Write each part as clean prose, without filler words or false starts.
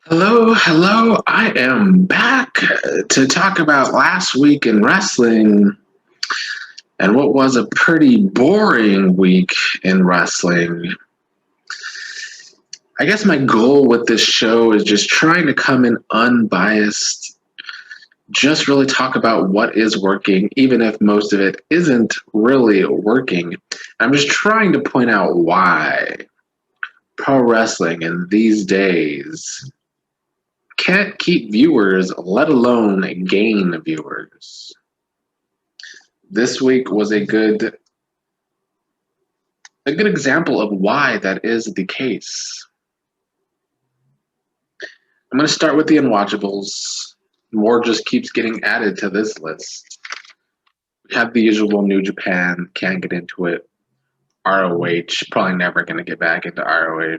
Hello. I am back to talk about last week in wrestling and what was a pretty boring week in wrestling. I guess my goal with this show is just trying to come in unbiased, just really talk about what is working, even if most of it isn't really working. I'm just trying to point out why pro wrestling in these days can't keep viewers, let alone gain viewers. This week was a good example of why that is the case. I'm going to start with the unwatchables. More just keeps getting added to this list. We have the usual New Japan, can't get into it. ROH, probably never going to get back into ROH.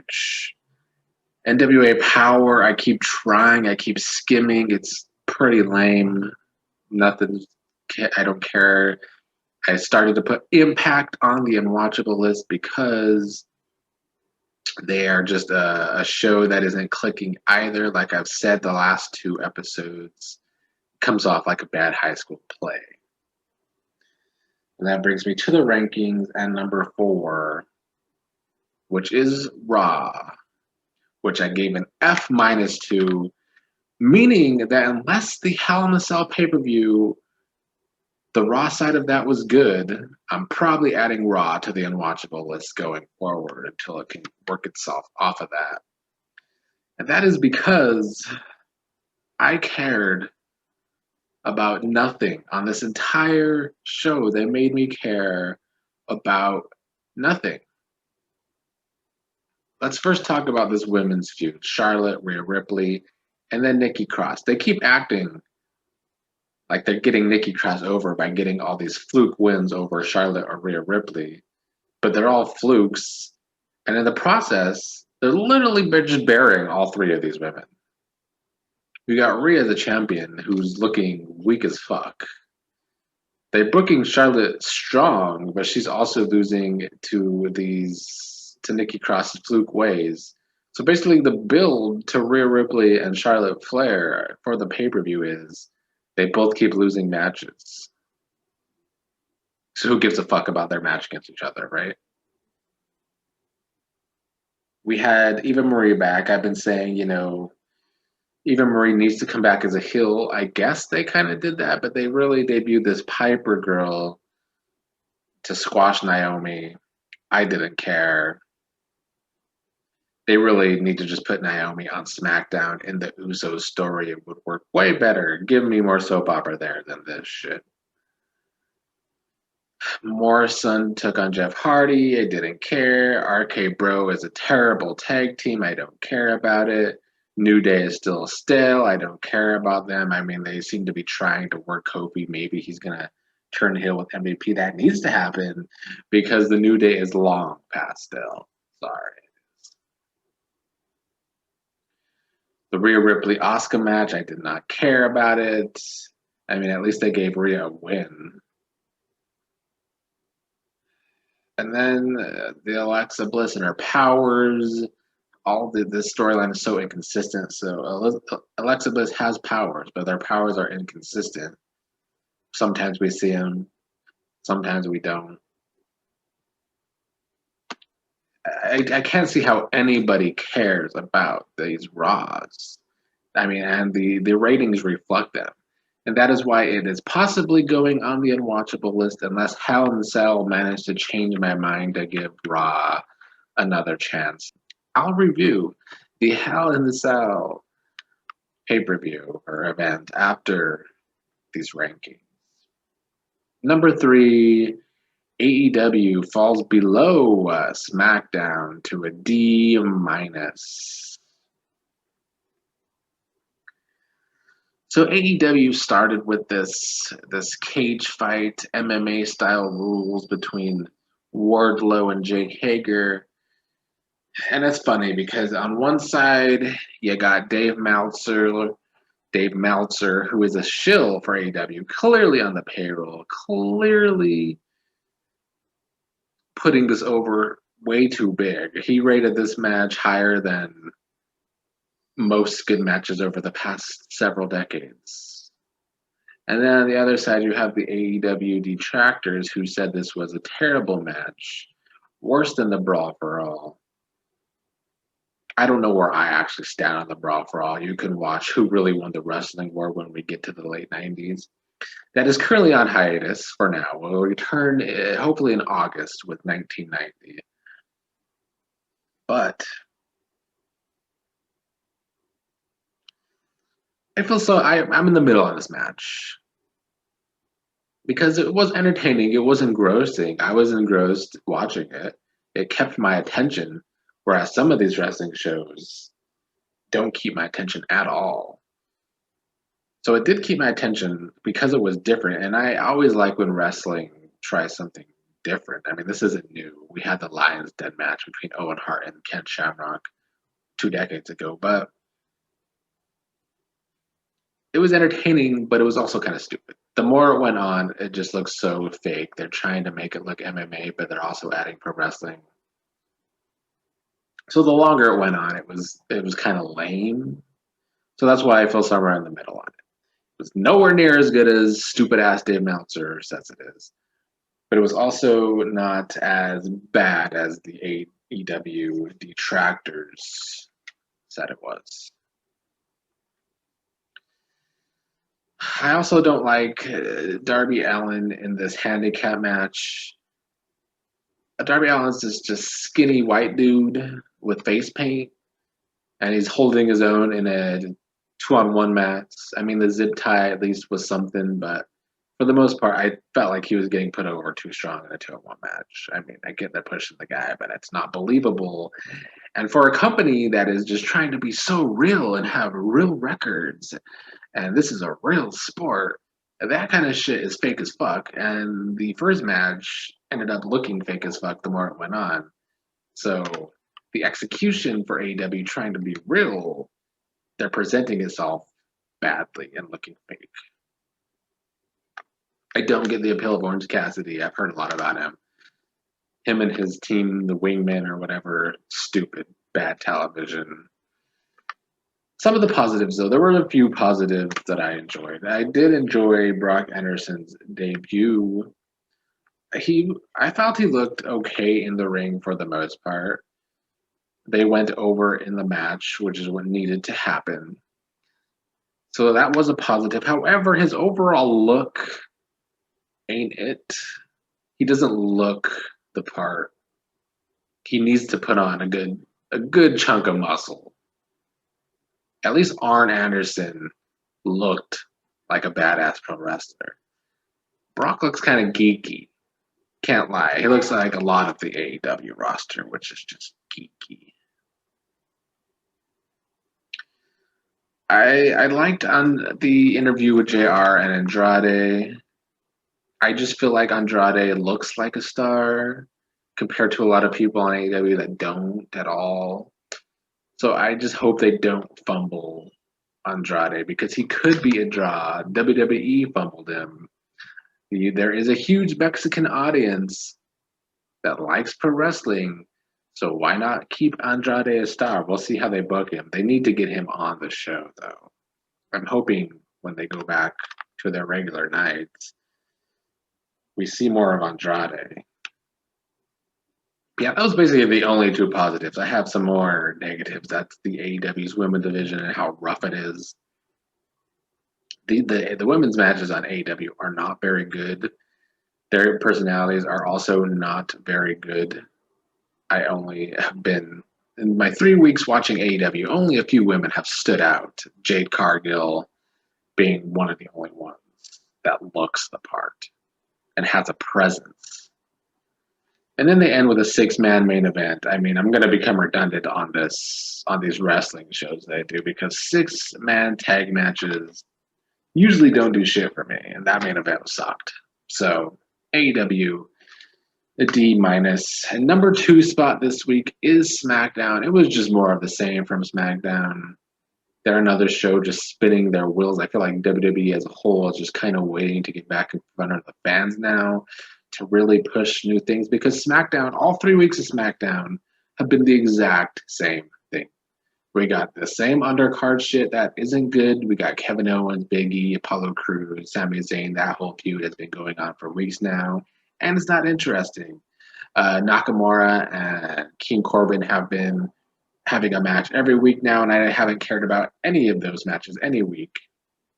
NWA Power, I keep trying, I keep skimming. It's pretty lame. Nothing, I don't care. I started to put Impact on the unwatchable list because they are just a show that isn't clicking either. Like I've said, the last two episodes comes off like a bad high school play. And that brings me to the rankings and number 4, which is Raw, which I gave an F minus to, meaning that unless the Hell in a Cell pay-per-view, the Raw side of that was good, I'm probably adding Raw to the unwatchable list going forward until it can work itself off of that. And that is because I cared about nothing on this entire show. They made me care about nothing. Let's first talk about this women's feud. Charlotte, Rhea Ripley, and then Nikki Cross. They keep acting like they're getting Nikki Cross over by getting all these fluke wins over Charlotte or Rhea Ripley, but they're all flukes. And in the process, they're literally just burying all 3 of these women. We got Rhea the champion, who's looking weak as fuck. They're booking Charlotte strong, but she's also losing to Nikki Cross's fluke ways. So basically, the build to Rhea Ripley and Charlotte Flair for the pay-per-view is they both keep losing matches. So who gives a fuck about their match against each other, right? We had Eva Marie back. I've been saying, Eva Marie needs to come back as a heel. I guess they kind of did that, but they really debuted this Piper girl to squash Naomi. I didn't care. They really need to just put Naomi on SmackDown in the Usos story. It would work way better. Give me more soap opera there than this shit. Morrison took on Jeff Hardy. I didn't care. RK Bro is a terrible tag team. I don't care about it. New Day is still stale. I don't care about them. I mean, they seem to be trying to work Kofi. Maybe he's going to turn heel with MVP. That needs to happen because the New Day is long past stale. Sorry. The Rhea Ripley Asuka match, I did not care about it. I mean, at least they gave Rhea a win. And then the Alexa Bliss and her powers. All this storyline is so inconsistent. So Alexa Bliss has powers, but their powers are inconsistent. Sometimes we see them, sometimes we don't. I can't see how anybody cares about these Raws. I mean, and the ratings reflect them. And that is why it is possibly going on the unwatchable list unless Hell in a Cell managed to change my mind to give Raw another chance. I'll review the Hell in a Cell pay-per-view or event after these rankings. Number 3, AEW falls below SmackDown to a D minus. So AEW started with this cage fight, MMA style rules between Wardlow and Jake Hager. And it's funny because on one side you got Dave Meltzer, who is a shill for AEW, clearly on the payroll, clearly putting this over way too big. He rated this match higher than most good matches over the past several decades. And then on the other side, you have the AEW detractors who said this was a terrible match, worse than the Brawl for All. I don't know where I actually stand on the Brawl for All. You can watch Who Really Won the Wrestling War when we get to the late 90s. That is currently on hiatus for now. We'll return hopefully in August with 1990. But I feel so. I'm in the middle of this match because it was entertaining. It was engrossing. I was engrossed watching it. It kept my attention, whereas some of these wrestling shows don't keep my attention at all. So it did keep my attention because it was different, and I always like when wrestling tries something different. I mean, this isn't new. We had the Lions Den match between Owen Hart and Ken Shamrock 2 decades ago, but it was entertaining, but it was also kind of stupid. The more it went on, it just looked so fake. They're trying to make it look MMA, but they're also adding pro wrestling. So the longer it went on, it was kind of lame. So that's why I feel somewhere in the middle on it. It was nowhere near as good as stupid ass Dave Meltzer says it is, but it was also not as bad as the AEW detractors said it was. I also don't like Darby Allin in this handicap match. Darby Allin's this just skinny white dude with face paint, and he's holding his own in a 2-on-1 match. I mean, the zip tie at least was something, but for the most part, I felt like he was getting put over too strong in a 2-on-1 match. I mean, I get they're pushing the guy, but it's not believable. And for a company that is just trying to be so real and have real records, and this is a real sport, that kind of shit is fake as fuck. And the first match ended up looking fake as fuck the more it went on. So the execution for AEW trying to be real, they're presenting itself badly and looking fake. I don't get the appeal of Orange Cassidy. I've heard a lot about him. Him and his team, the Wingmen or whatever, stupid, bad television. Some of the positives, though, there were a few positives that I enjoyed. I did enjoy Brock Anderson's debut. I felt he looked okay in the ring for the most part. They went over in the match, which is what needed to happen. So that was a positive. However, his overall look ain't it. He doesn't look the part. He needs to put on a good chunk of muscle. At least Arn Anderson looked like a badass pro wrestler. Brock looks kind of geeky. Can't lie. He looks like a lot of the AEW roster, which is just geeky. I liked on the interview with JR and Andrade. I just feel like Andrade looks like a star compared to a lot of people on AEW that don't at all. So I just hope they don't fumble Andrade because he could be a draw. WWE fumbled him. There is a huge Mexican audience that likes pro wrestling. So why not keep Andrade a star? We'll see how they book him. They need to get him on the show, though. I'm hoping when they go back to their regular nights, we see more of Andrade. Yeah, that was basically the only 2 positives. I have some more negatives. That's the AEW's women's division and how rough it is. The women's matches on AEW are not very good. Their personalities are also not very good. I only have been, in my 3 weeks watching AEW, only a few women have stood out. Jade Cargill being one of the only ones that looks the part and has a presence. And then they end with a 6-man main event. I mean, I'm going to become redundant on these wrestling shows they do because 6-man tag matches usually don't do shit for me, and that main event sucked. So AEW, a D-. And number 2 spot this week is SmackDown. It was just more of the same from SmackDown. They're another show just spinning their wheels. I feel like WWE as a whole is just kind of waiting to get back in front of the fans now to really push new things because SmackDown, all 3 weeks of SmackDown have been the exact same thing. We got the same undercard shit that isn't good. We got Kevin Owens, Big E, Apollo Crews, Sami Zayn. That whole feud has been going on for weeks now, and it's not interesting. Nakamura and King Corbin have been having a match every week now, and I haven't cared about any of those matches any week.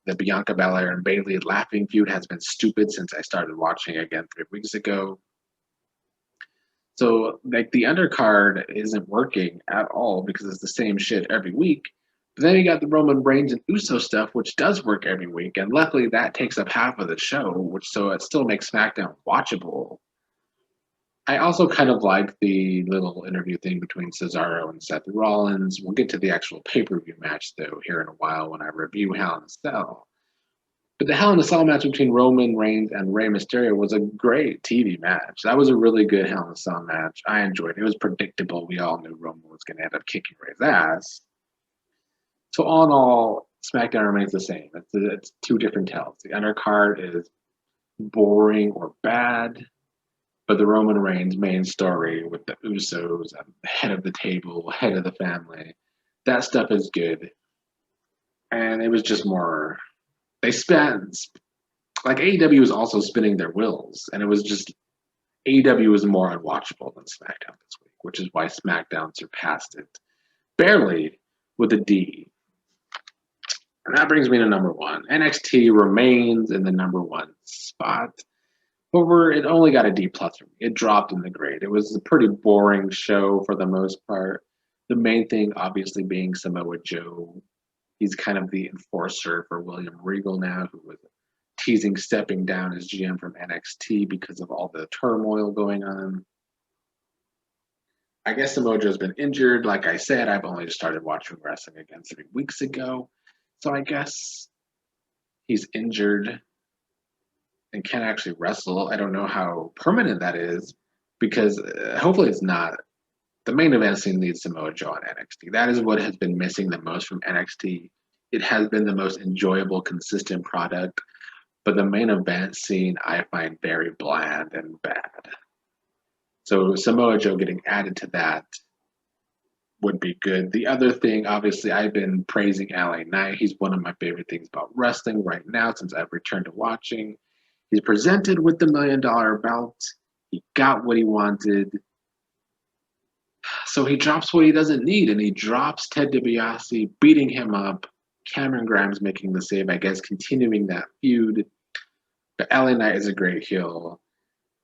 The Bianca Belair and Bayley laughing feud has been stupid since I started watching again 3 weeks ago. So, like, the undercard isn't working at all because it's the same shit every week. But then you got the Roman Reigns and Uso stuff, which does work every week, and luckily that takes up half of the show, which so it still makes SmackDown watchable. I also kind of like the little interview thing between Cesaro and Seth Rollins. We'll get to the actual pay-per-view match though here in a while when I review Hell in a Cell. But the Hell in a Cell match between Roman Reigns and Rey Mysterio was a great TV match. That was a really good Hell in a Cell match. I enjoyed it. It was predictable. We all knew Roman was going to end up kicking Rey's ass. So all in all, SmackDown remains the same. It's two different tells. The undercard is boring or bad, but the Roman Reigns main story with the Usos and the head of the table, head of the family, that stuff is good. And it was just more. They spent, like, AEW was also spinning their wheels, and it was just, AEW was more unwatchable than SmackDown this week, which is why SmackDown surpassed it. Barely, with a D. And that brings me to number one. NXT remains in the number one spot. However, it only got a D plus for me. It dropped in the grade. It was a pretty boring show for the most part. The main thing, obviously, being Samoa Joe. He's kind of the enforcer for William Regal now, who was teasing stepping down as GM from NXT because of all the turmoil going on. I guess Samoa Joe's been injured. Like I said, I've only just started watching wrestling again 3 weeks ago. So I guess he's injured and can't actually wrestle. I don't know how permanent that is because hopefully it's not. The main event scene needs Samoa Joe on NXT. That is what has been missing the most from NXT. It has been the most enjoyable, consistent product, but the main event scene I find very bland and bad. So Samoa Joe getting added to that would be good. The other thing, obviously, I've been praising LA Knight. He's one of my favorite things about wrestling right now since I've returned to watching. He's presented with the $1 million belt. He got what he wanted. So he drops what he doesn't need, and he drops Ted DiBiase, beating him up. Cameron Grimes making the save, I guess, continuing that feud. But LA Knight is a great heel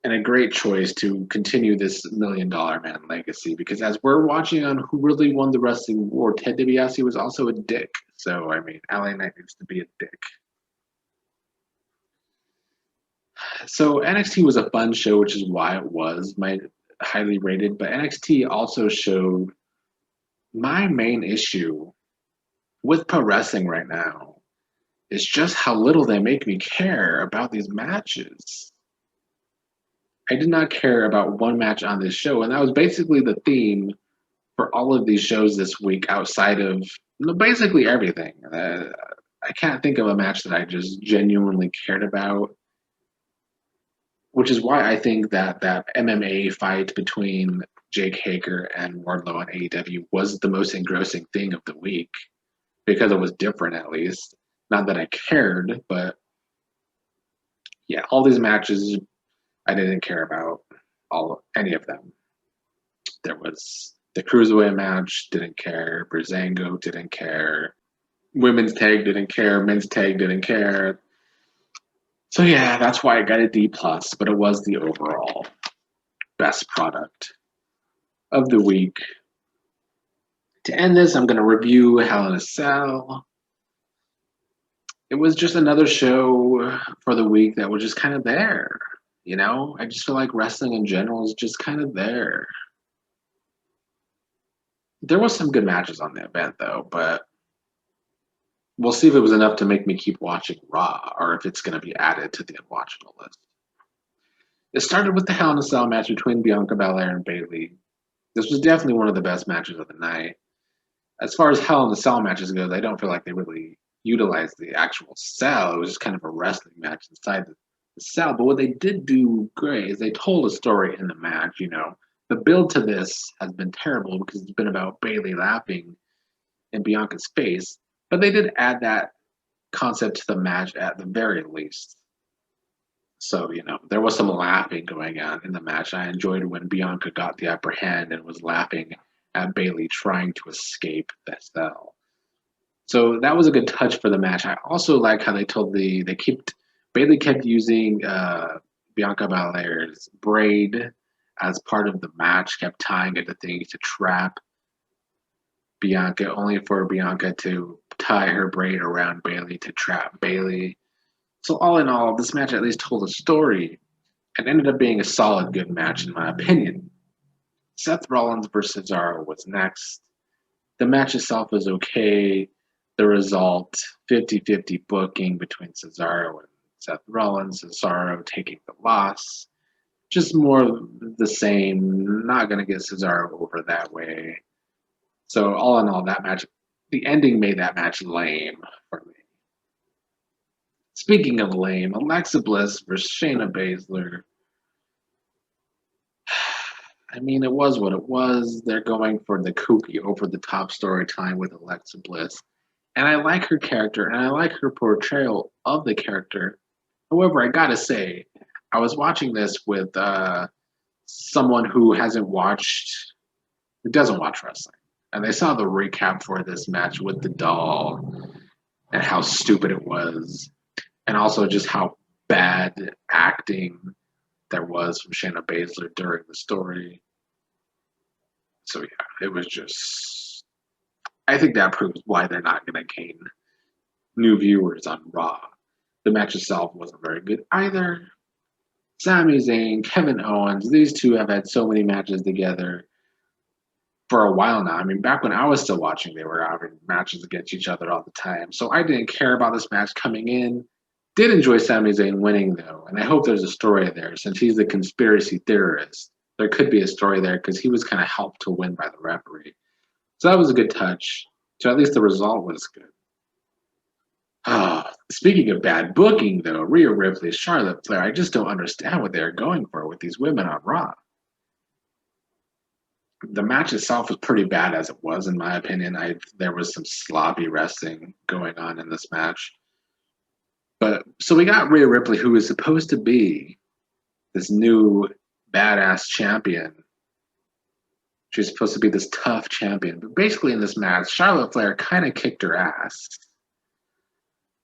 and a great choice to continue this $1 million man legacy, because as we're watching on Who Really Won the Wrestling War, Ted DiBiase was also a dick. So, I mean, LA Knight needs to be a dick. So NXT was a fun show, which is why it was my highly rated, but NXT also showed my main issue with pro wrestling right now is just how little they make me care about these matches. I did not care about one match on this show, and that was basically the theme for all of these shows this week outside of basically everything. I can't think of a match that I just genuinely cared about, which is why I think that MMA fight between Jake Hager and Wardlow on AEW was the most engrossing thing of the week, because it was different, at least. Not that I cared, but yeah, all these matches I didn't care about any of them. There was the Cruiserweight match, didn't care. Breezango, didn't care. Women's tag, didn't care. Men's tag, didn't care. So yeah, that's why I got a D+, but it was the overall best product of the week. To end this, I'm going to review Hell in a Cell. It was just another show for the week that was just kind of there. You know, I just feel like wrestling in general is just kind of there. There was some good matches on the event, though, but we'll see if it was enough to make me keep watching Raw, or if it's going to be added to the unwatchable list. It started with the Hell in a Cell match between Bianca Belair and Bayley. This was definitely one of the best matches of the night. As far as Hell in a Cell matches go, I don't feel like they really utilized the actual cell. It was just kind of a wrestling match inside the cell. But what they did do great is they told a story in the match. You know, the build to this has been terrible because it's been about Bayley laughing in Bianca's face, but they did add that concept to the match at the very least. So, there was some laughing going on in the match. I enjoyed when Bianca got the upper hand and was laughing at Bayley trying to escape the cell. So that was a good touch for the match. I also like how Bayley kept using Bianca Belair's braid as part of the match, kept tying it to things to trap Bianca, only for Bianca to tie her braid around Bayley to trap Bayley. So all in all, this match at least told a story and ended up being a solid, good match in my opinion. Seth Rollins versus Cesaro was next. The match itself was okay. The result, 50-50 booking between Cesaro and Seth Rollins. Cesaro taking the loss. Just more the same. Not going to get Cesaro over that way. So all in all, that match, the ending made that match lame for me. Speaking of lame, Alexa Bliss versus Shayna Baszler. I mean, it was what it was. They're going for the kooky, over-the-top storytelling with Alexa Bliss. And I like her character, and I like her portrayal of the character. However, I gotta say, I was watching this with someone who doesn't watch wrestling. And they saw the recap for this match with the doll and how stupid it was. And also just how bad acting there was from Shayna Baszler during the story. So yeah, it was just, I think that proves why they're not going to gain new viewers on Raw. The match itself wasn't very good either. Sami Zayn, Kevin Owens, these two have had so many matches together for a while now. I mean, back when I was still watching, they were having matches against each other all the time. So I didn't care about this match coming in. Did enjoy Sami Zayn winning, though, and I hope there's a story there. Since he's the conspiracy theorist, there could be a story there because he was kind of helped to win by the referee. So that was a good touch. So at least the result was good. Speaking of bad booking, though, Rhea Ripley, Charlotte Flair, I just don't understand what they're going for with these women on Raw. The match itself was pretty bad as it was, in my opinion. There was some sloppy wrestling going on in this match. But so we got Rhea Ripley, who is supposed to be this new badass champion. She's supposed to be this tough champion. But basically in this match, Charlotte Flair kind of kicked her ass.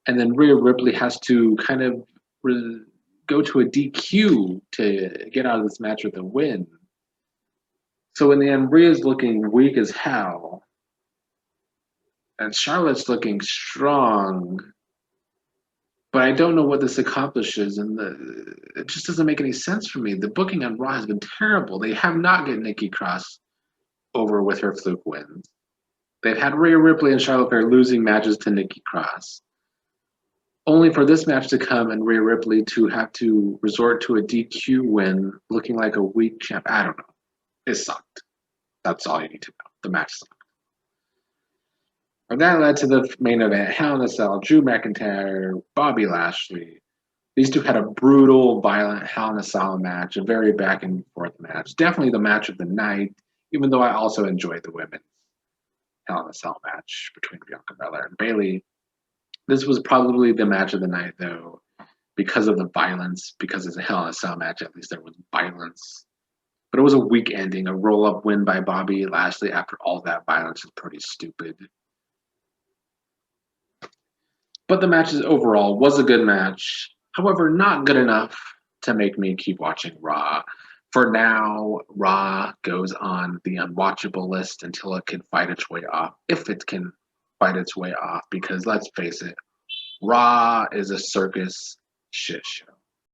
And then Rhea Ripley has to kind of go to a DQ to get out of this match with a win. So in the end, Rhea's looking weak as hell. And Charlotte's looking strong. But I don't know what this accomplishes, and it just doesn't make any sense for me. The booking on Raw has been terrible. They have not get Nikki Cross over with her fluke wins. They've had Rhea Ripley and Charlotte Flair losing matches to Nikki Cross. Only for this match to come and Rhea Ripley to have to resort to a DQ win looking like a weak champ. I don't know. It sucked. That's all you need to know. The match sucked. And that led to the main event, Hell in a Cell, Drew McIntyre, Bobby Lashley. These two had a brutal, violent Hell in a Cell match, a very back and forth match. Definitely the match of the night, even though I also enjoyed the women's Hell in a Cell match between Bianca Belair and Bayley. This was probably the match of the night, though, because of the violence, because it's a Hell in a Cell match, at least there was violence. But it was a weak ending. A roll-up win by Bobby Lashley after all that violence is pretty stupid. But the match overall was a good match. However, not good enough to make me keep watching Raw. For now, Raw goes on the unwatchable list until it can fight its way off. If it can fight its way off. Because let's face it, Raw is a circus shit show.